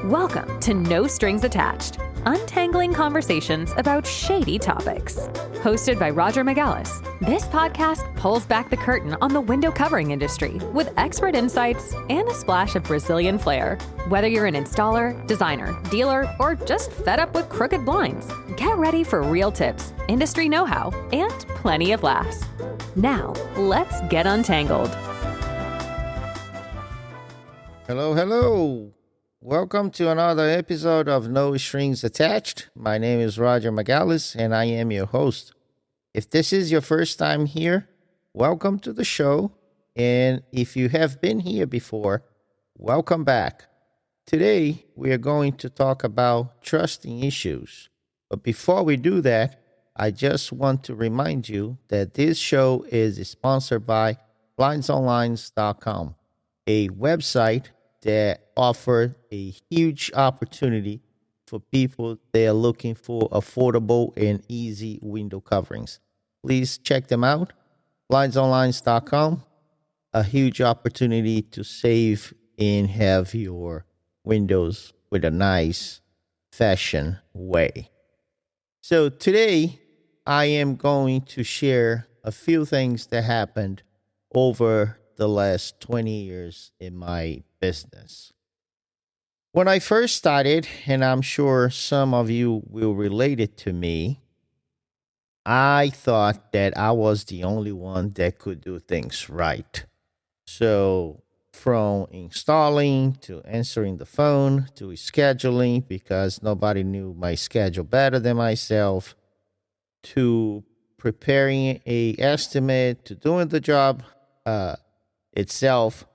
Welcome to No Strings Attached, untangling conversations about shady topics. Hosted by Roger Magalhaes, this podcast pulls back the curtain on the window covering industry with expert insights and a splash of Brazilian flair. Whether you're an installer, designer, dealer, or just fed up with crooked blinds, get ready for real tips, industry know-how, and plenty of laughs. Now, let's get untangled. Hello. Welcome to another episode of No Strings Attached. My name is Roger Magalhaes, and I am your host. If this is your first time here, welcome to the show. And if you have been here before, welcome back. Today, we are going to talk about trusting issues. But before we do that, I just want to remind you that this show is sponsored by blindsonlines.com, a website that offer a huge opportunity for people that are looking for affordable and easy window coverings. Please check them out, blindsonlines.com, a huge opportunity to save and have your windows with a nice fashion way. So today, I am going to share a few things that happened over the last 20 years in my business. When I first started, and I'm sure some of you will relate it to me, I thought that I was the only one that could do things right. So from installing to answering the phone to scheduling, because nobody knew my schedule better than myself, to preparing a estimate, to doing the job itself,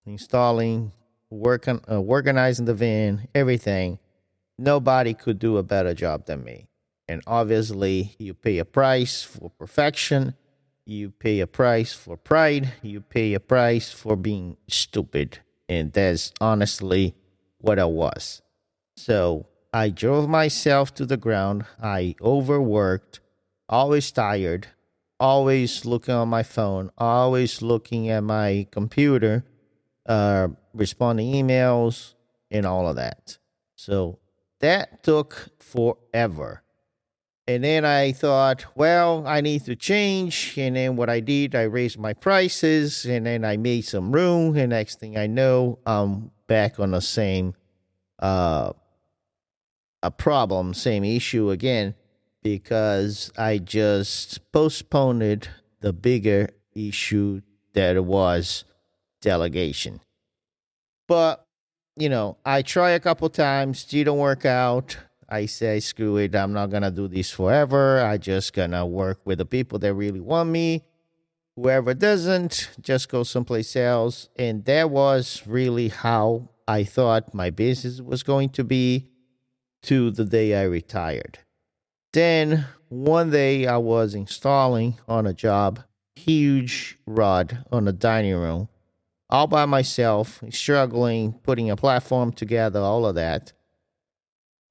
installing, organizing the van, everything. Nobody could do a better job than me. And obviously, you pay a price for perfection. You pay a price for pride. You pay a price for being stupid. And that's honestly what I was. So I drove myself to the ground. I overworked, always tired, always looking on my phone, always looking at my computer, responding emails, and all of that. So that took forever. And then I thought, well, I need to change. And then what I did, I raised my prices, and then I made some room. And next thing I know, I'm back on the same same issue again, because I just postponed the bigger issue that was delegation. But, I try a couple times, didn't work out. I say, screw it, I'm not going to do this forever. I just going to work with the people that really want me. Whoever doesn't, just go someplace else. And that was really how I thought my business was going to be to the day I retired. Then one day I was installing on a job, huge rod on the dining room, all by myself, struggling, putting a platform together, all of that.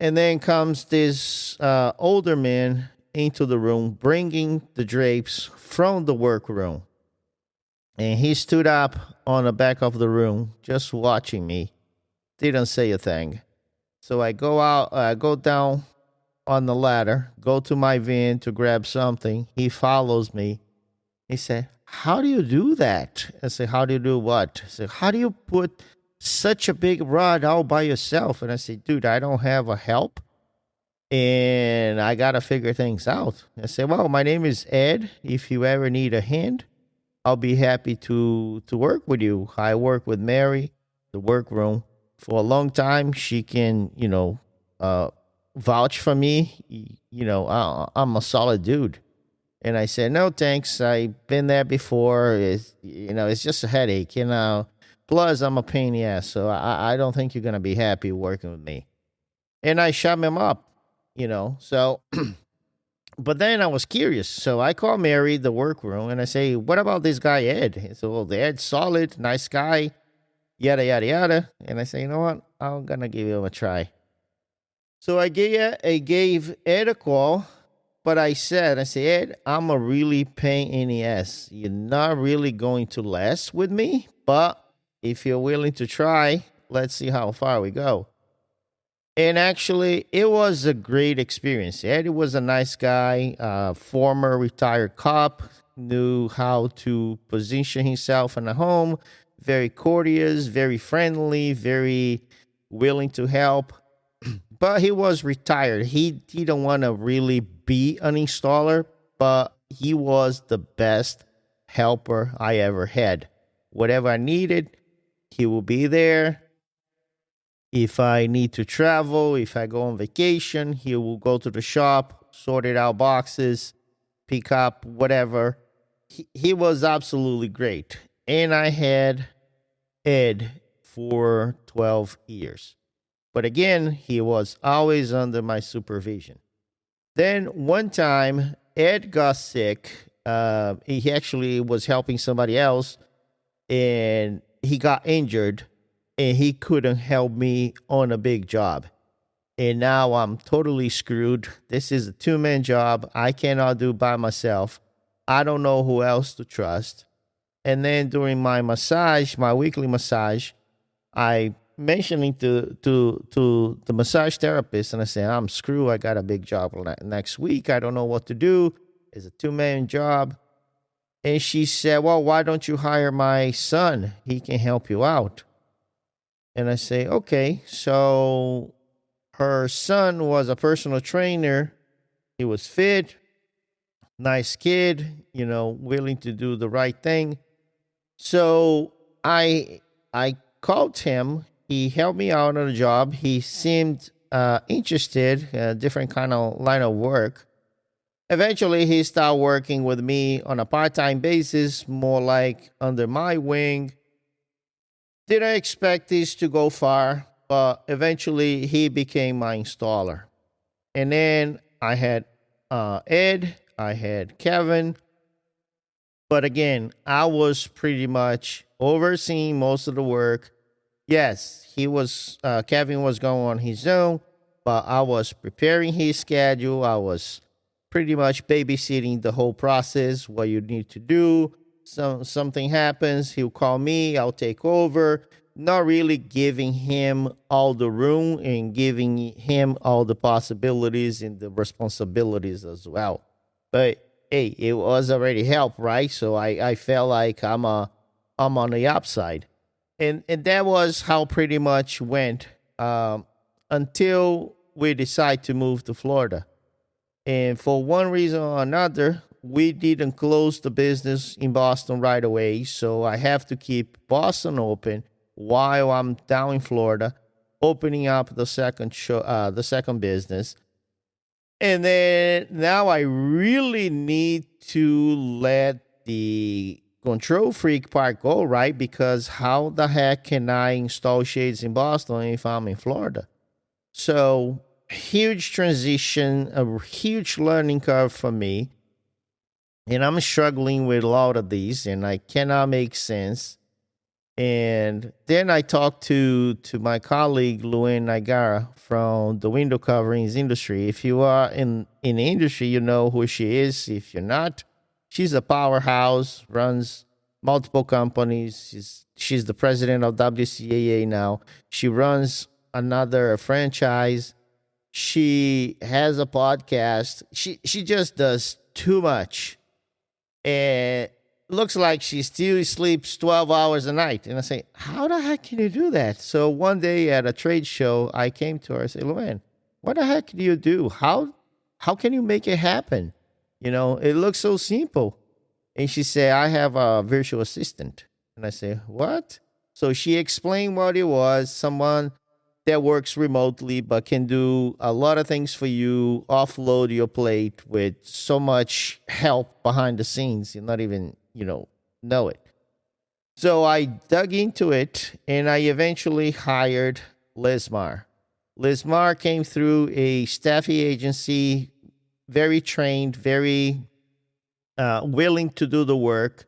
And then comes this older man into the room, bringing the drapes from the workroom. And he stood up on the back of the room, just watching me, didn't say a thing. So I go down on the ladder, go to my van to grab something. He follows me. He said, "How do you do that?" I said, "How do you do what?" I said, "How do you put such a big rod all by yourself?" And I said, "Dude, I don't have a help, and I got to figure things out." I said, "Well, my name is Ed. If you ever need a hand, I'll be happy to work with you. I work with Mary, the workroom, for a long time. She can, vouch for me. I'm a solid dude." And I said, "No, thanks. I've been there before. It's just a headache. Plus, I'm a pain in the ass. So I don't think you're going to be happy working with me." And I shut him up, So, but then I was curious. So I called Mary, the workroom, and I say, "What about this guy, Ed?" He said, "Well, Ed's solid, nice guy, yada, yada, yada." And I say, "You know what? I'm going to give him a try." So I gave Ed a call. But I said, Ed, I'm a really pain in the ass. You're not really going to last with me, but if you're willing to try, let's see how far we go. And actually, it was a great experience. Eddie was a nice guy, former retired cop, knew how to position himself in the home, very courteous, very friendly, very willing to help. But he was retired. He didn't want to really be an installer, but he was the best helper I ever had. Whatever I needed, he will be there. If I need to travel, if I go on vacation, he will go to the shop, sort it out boxes, pick up whatever. He was absolutely great. And I had Ed for 12 years. But again, he was always under my supervision. Then one time, Ed got sick. He actually was helping somebody else and he got injured and he couldn't help me on a big job. And now I'm totally screwed. This is a two-man job. I cannot do by myself. I don't know who else to trust. And then during my massage, my weekly massage, I mentioning to the massage therapist, and I say, I'm screwed. I got a big job next week. I don't know what to do. It's a two-man job. And she said, well, why don't you hire my son? He can help you out. And I say, okay. So her son was a personal trainer. He was fit, nice kid, willing to do the right thing. So I called him. He helped me out on a job. He seemed interested, different kind of line of work. Eventually, he started working with me on a part-time basis, more like under my wing. Didn't expect this to go far, but eventually he became my installer. And then I had Ed, I had Kevin. But again, I was pretty much overseeing most of the work. Yes, Kevin was going on his own, but I was preparing his schedule. I was pretty much babysitting the whole process, what you need to do. Something happens, he'll call me, I'll take over. Not really giving him all the room and giving him all the possibilities and the responsibilities as well. But hey, it was already help, right? So I felt like I'm on the upside. And that was how pretty much went until we decide to move to Florida. And for one reason or another, we didn't close the business in Boston right away. So I have to keep Boston open while I'm down in Florida, opening up the second business. And then now I really need to let the control freak part go, right? Because how the heck can I install shades in Boston if I'm in Florida? So huge transition, a huge learning curve for me. And I'm struggling with a lot of these and I cannot make sense. And then I talked to my colleague, Luann Nigara from the window coverings industry. If you are in the industry, you know who she is. If you're not, she's a powerhouse, runs multiple companies. She's the president of WCAA now. She runs another franchise. She has a podcast. She just does too much. And looks like she still sleeps 12 hours a night. And I say, how the heck can you do that? So one day at a trade show, I came to her. I said, Luann, what the heck do you do? How can you make it happen? It looks so simple. And she said, I have a virtual assistant. And I say, what? So she explained what it was. Someone that works remotely but can do a lot of things for you, offload your plate with so much help behind the scenes. You not even, know it. So I dug into it and I eventually hired Lismar. Lismar came through a staffing agency, very trained, very willing to do the work.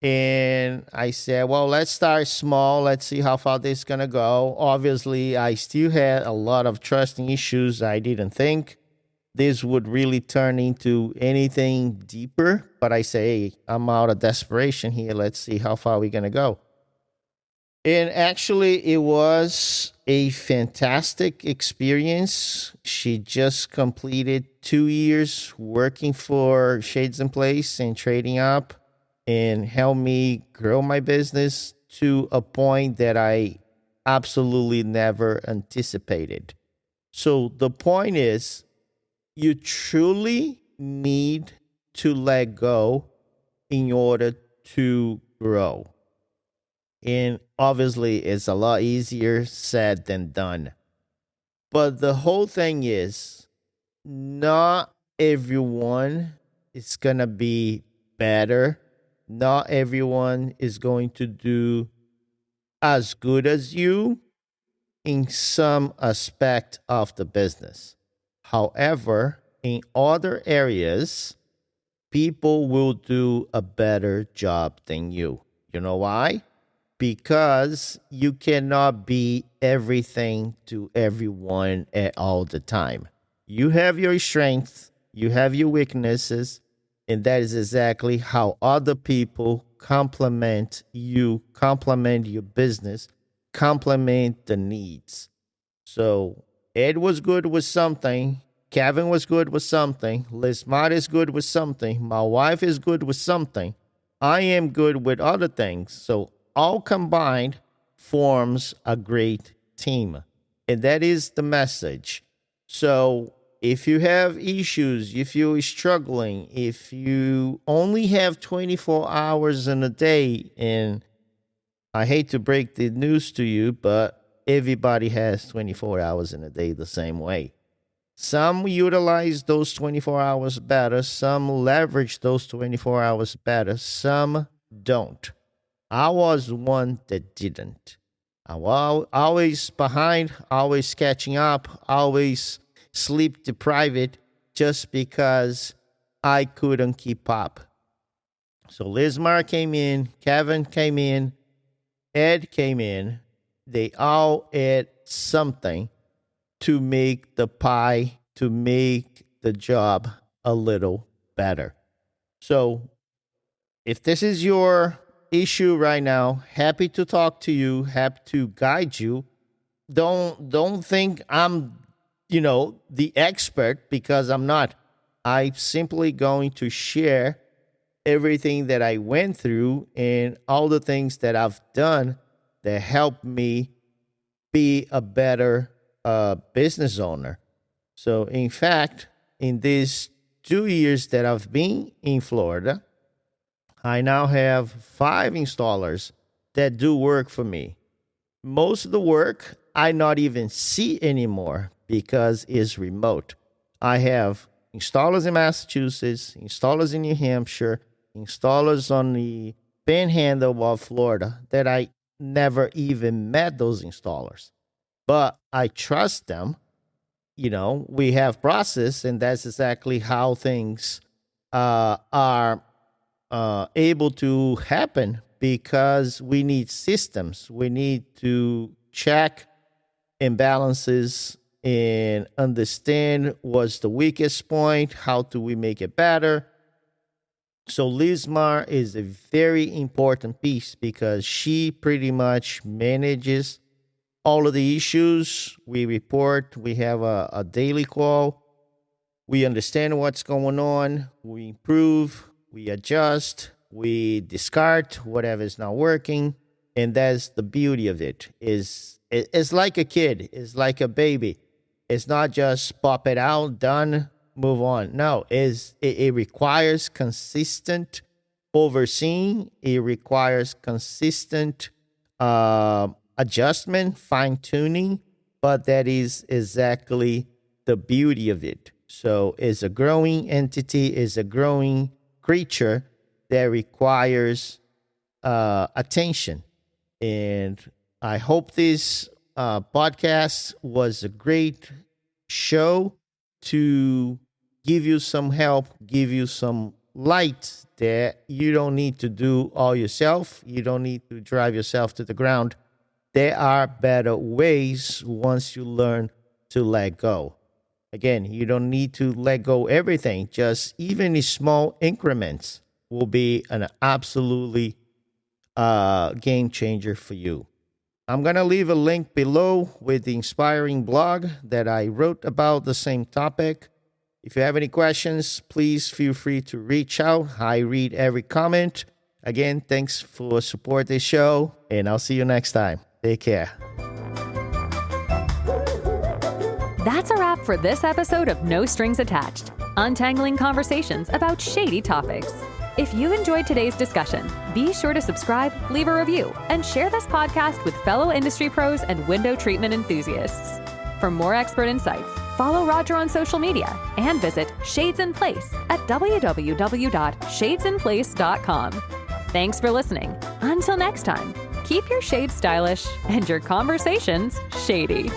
And I said, well, let's start small. Let's see how far this is going to go. Obviously, I still had a lot of trusting issues. I didn't think this would really turn into anything deeper. But I say, hey, I'm out of desperation here. Let's see how far we're going to go. And actually, it was a fantastic experience. She just completed 2 years working for Shades in Place and trading up and helped me grow my business to a point that I absolutely never anticipated. So the point is, you truly need to let go in order to grow. And obviously, it's a lot easier said than done. But the whole thing is, not everyone is going to be better. Not everyone is going to do as good as you in some aspect of the business. However, in other areas, people will do a better job than you. You know why? Because you cannot be everything to everyone at all the time. You have your strengths, you have your weaknesses, and that is exactly how other people complement you, complement your business, complement the needs. So Ed was good with something. Kevin was good with something. Lismart is good with something. My wife is good with something. I am good with other things. So all combined forms a great team. And that is the message. So if you have issues, if you're struggling, if you only have 24 hours in a day, and I hate to break the news to you, but everybody has 24 hours in a day the same way. Some utilize those 24 hours better, some leverage those 24 hours better, some don't. I was one that didn't. I was always behind, always catching up, always sleep deprived just because I couldn't keep up. So Lismar came in, Kevin came in, Ed came in. They all ate something to make the pie, to make the job a little better. So if this is your issue right now, happy to talk to you, happy to guide you. Don't think I'm, the expert, because I'm not. I'm simply going to share everything that I went through and all the things that I've done that helped me be a better business owner. So, in fact, in these 2 years that I've been in Florida, I now have 5 installers that do work for me. Most of the work I not even see anymore because it's remote. I have installers in Massachusetts, installers in New Hampshire, installers on the panhandle of Florida that I never even met those installers. But I trust them. We have process, and that's exactly how things are able to happen, because we need systems. We need to check imbalances and understand what's the weakest point, how do we make it better. So Lismar is a very important piece because she pretty much manages all of the issues. We report, we have a daily call. We understand what's going on. We improve, we adjust, we discard whatever is not working. And that's the beauty of it. It's like a kid. It's like a baby. It's not just pop it out, done, move on. No, it requires consistent overseeing. It requires consistent adjustment, fine tuning. But that is exactly the beauty of it. So it's a growing entity, it's a growing creature that requires attention. And I hope this podcast was a great show to give you some help, give you some light that you don't need to do all yourself. You don't need to drive yourself to the ground. There are better ways once you learn to let go. Again, you don't need to let go everything. Just even small increments will be an absolutely game changer for you. I'm going to leave a link below with the inspiring blog that I wrote about the same topic. If you have any questions, please feel free to reach out. I read every comment. Again, thanks for support this show, and I'll see you next time. Take care. That's a wrap for this episode of No Strings Attached, untangling conversations about shady topics. If you enjoyed today's discussion, be sure to subscribe, leave a review, and share this podcast with fellow industry pros and window treatment enthusiasts. For more expert insights, follow Roger on social media and visit Shades in Place at www.shadesinplace.com. Thanks for listening. Until next time, keep your shades stylish and your conversations shady.